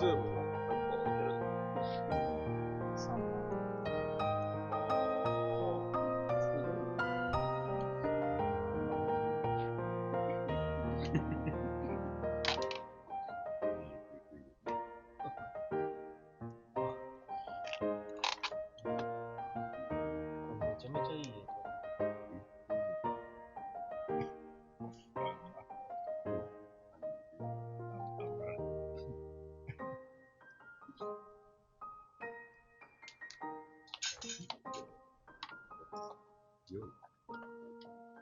ズームもなんかやるの。そう。めちゃめちゃいい絵。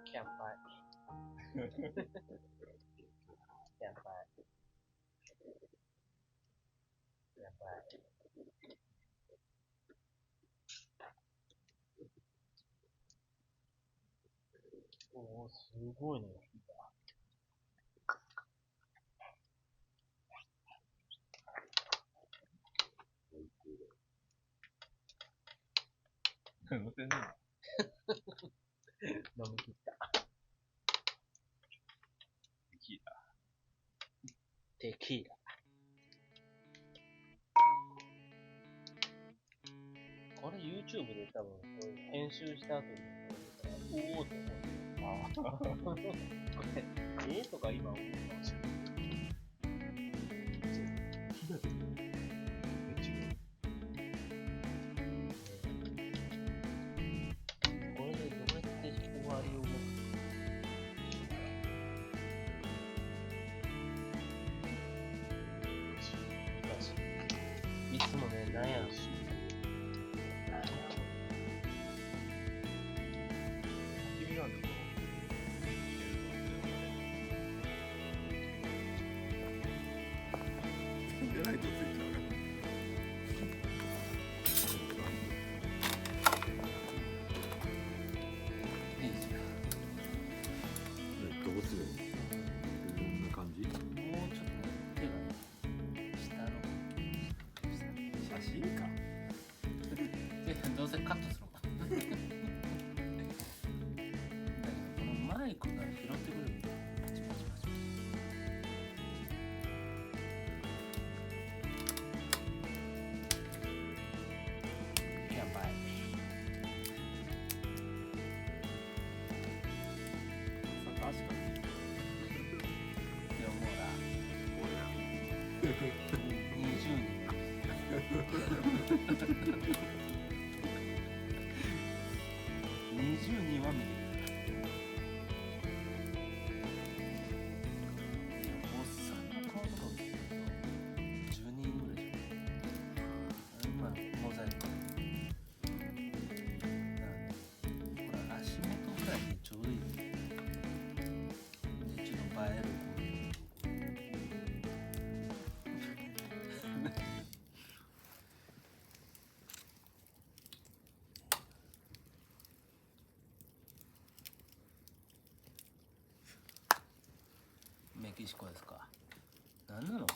キャンパイ。やばい。やばい。おー、すごいね。乗ってんね飲み切った。テキーラ。これ YouTube で多分、これ編集した後に、おおって思う。これ、とか今思うかもしれない。木だけど、違う。これでどうやって終わりを持つかしい。いつもね、なんやろし。君なんだろう。でないとついちゃうね。いいじゃん。どうするの？どんな感じ？もうちょっと手がね、下の。写真か。どうせカットするもん。だけどこのマイクが拾ってくれる。パチパチパチパチ。やばい。確かに。でもほら、20人。20人は見てる。おっさんの顔とか見てると10人ぐらいでしょ。まあ、モザイク。ほら、足元ぐらいでちょうどいい。で、ちょっと映える。メキシコですか。何なの？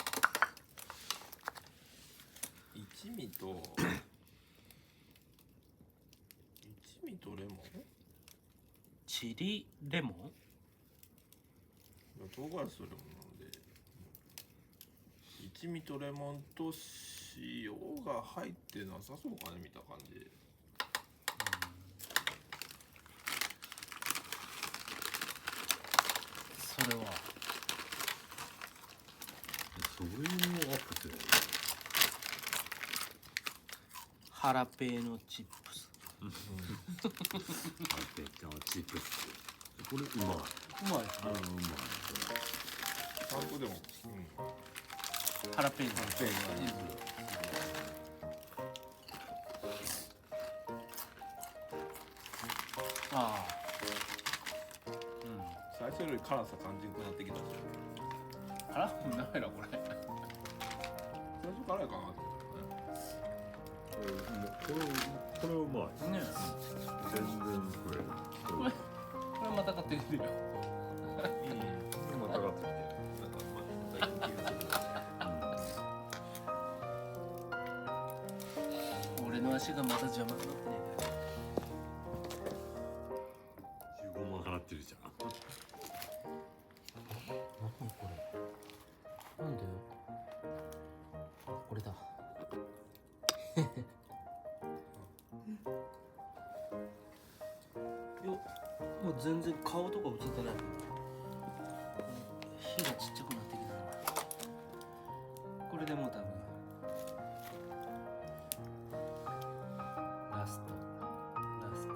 一味とレモン？チリレモン？唐辛子とレモンなので、一味とレモンと塩が入ってなさそうかね、見た感じ。それはそれをアップする。ハラペーノチップス。ハラペーノチップス。これうまい。うまいですね。うまい。ちゃんとでも、ハラペーノ。ああ。最初より辛さ感じなくなってきたし。辛くないなこれ。最初辛いかなと思ったね。これうまい。ね全然これ。これまた買ってきてるよ。また買ってきて。俺の足がまた邪魔になってね15万払ってるじゃん。なんで？全然顔とか映ってない。火がちっちゃくなってきたな。これでもう多分ラストラスト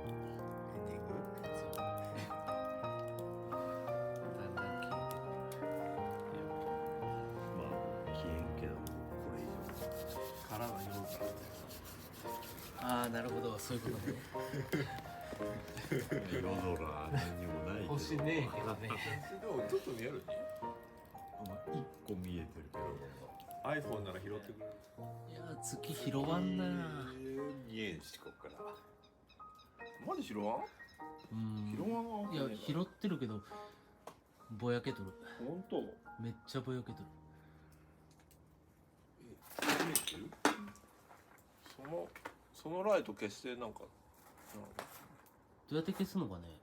エンディング。そうだんだん消えてまあ消えんけどこれ以殻が色がああなるほどそういうことね。上彩ら何にもないけど星ねえけどね。でもちょっと見えるね。まあ一個見えてるけど iPhone なら拾ってくれる。いや月拾わんな。見えんしこっからマジ拾わん？うん拾わんわ。いや拾ってるけどぼやけとる。本当？めっちゃぼやけとる。そのライト消してなんかどうやって消すのかね。